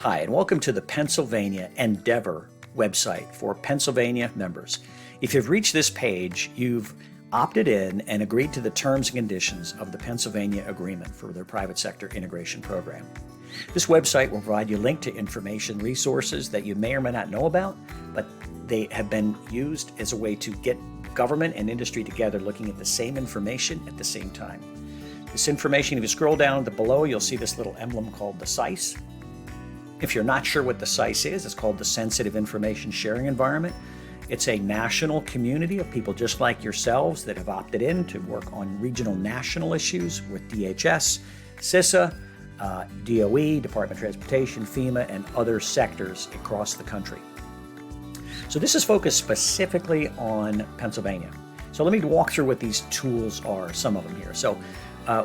Hi, and welcome to the Pennsylvania Endeavor website for Pennsylvania members. If you've reached this page, you've opted in and agreed to the terms and conditions of the Pennsylvania Agreement for their private sector integration program. This website will provide you a link to information resources that you may or may not know about, but they have been used as a way to get government and industry together looking at the same information at the same time. This information, if you scroll down to below, you'll see this little emblem called the SICE. If you're not sure what the SICE is, it's called the Sensitive Information Sharing Environment. It's a national community of people just like yourselves that have opted in to work on regional national issues with DHS, CISA, DOE, Department of Transportation, FEMA, and other sectors across the country. So this is focused specifically on Pennsylvania. So let me walk through what these tools are, some of them here. So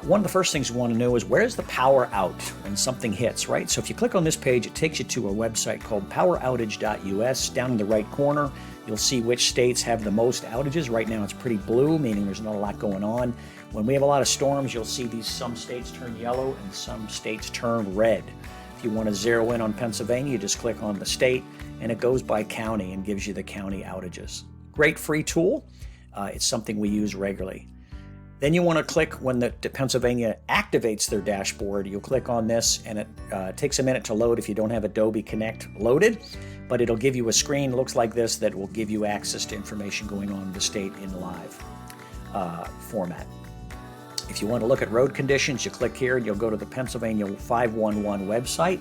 one of the first things you want to know is where's the power out when something hits, right? So if you click on this page, it takes you to a website called poweroutage.us. Down in the right corner, you'll see which states have the most outages. Right now it's pretty blue, meaning there's not a lot going on. When we have a lot of storms, you'll see some states turn yellow and some states turn red. If you want to zero in on Pennsylvania, you just click on the state and it goes by county and gives you the county outages. Great free tool. It's something we use regularly. Then you want to click when the Pennsylvania activates their dashboard. You'll click on this and it takes a minute to load if you don't have Adobe Connect loaded, but it'll give you a screen that looks like this that will give you access to information going on in the state in live format. If you want to look at road conditions, you click here and you'll go to the Pennsylvania 511 website.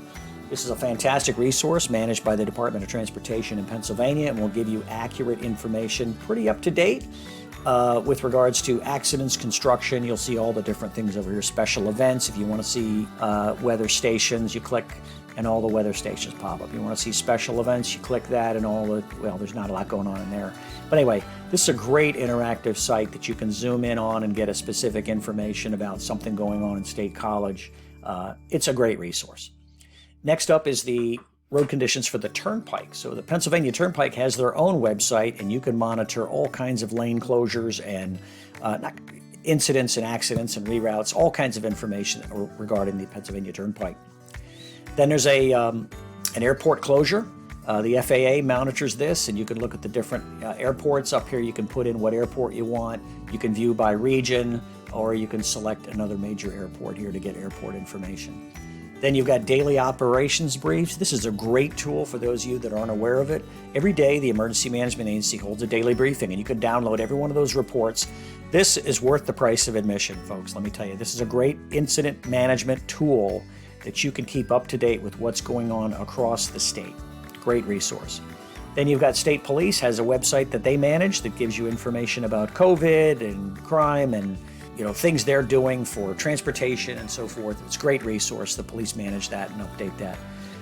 This is a fantastic resource managed by the Department of Transportation in Pennsylvania and will give you accurate information, pretty up to date. With regards to accidents, construction, you'll see all the different things over here. Special events, if you want to see weather stations, you click and all the weather stations pop up. You want to see special events, you click that and there's not a lot going on in there. But anyway, this is a great interactive site that you can zoom in on and get a specific information about something going on in State College. It's a great resource. Next up is the road conditions for the Turnpike. So the Pennsylvania Turnpike has their own website and you can monitor all kinds of lane closures and incidents and accidents and reroutes, all kinds of information regarding the Pennsylvania Turnpike. Then there's an airport closure. The FAA monitors this and you can look at the different airports. Up here you can put in what airport you want. You can view by region or you can select another major airport here to get airport information. Then you've got daily operations briefs. This is a great tool for those of you that aren't aware of it. Every day, the Emergency Management Agency holds a daily briefing, and you can download every one of those reports. This is worth the price of admission, folks. Let me tell you, this is a great incident management tool that you can keep up to date with what's going on across the state. Great resource. Then you've got State Police has a website that they manage that gives you information about COVID and crime and things they're doing for transportation and so forth. It's a great resource. The police manage that and update that.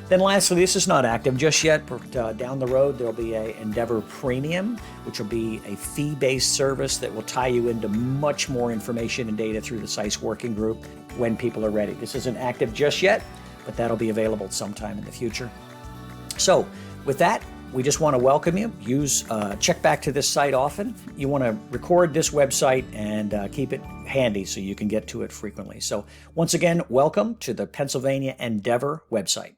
Then lastly, this is not active just yet, but down the road there'll be a Endeavor Premium, which will be a fee-based service that will tie you into much more information and data through the SICE working group when people are ready. This isn't active just yet, but that'll be available sometime in the future. So with that, we just want to welcome you. Check back to this site often. You want to record this website and keep it handy so you can get to it frequently. So once again, welcome to the Pennsylvania Endeavor website.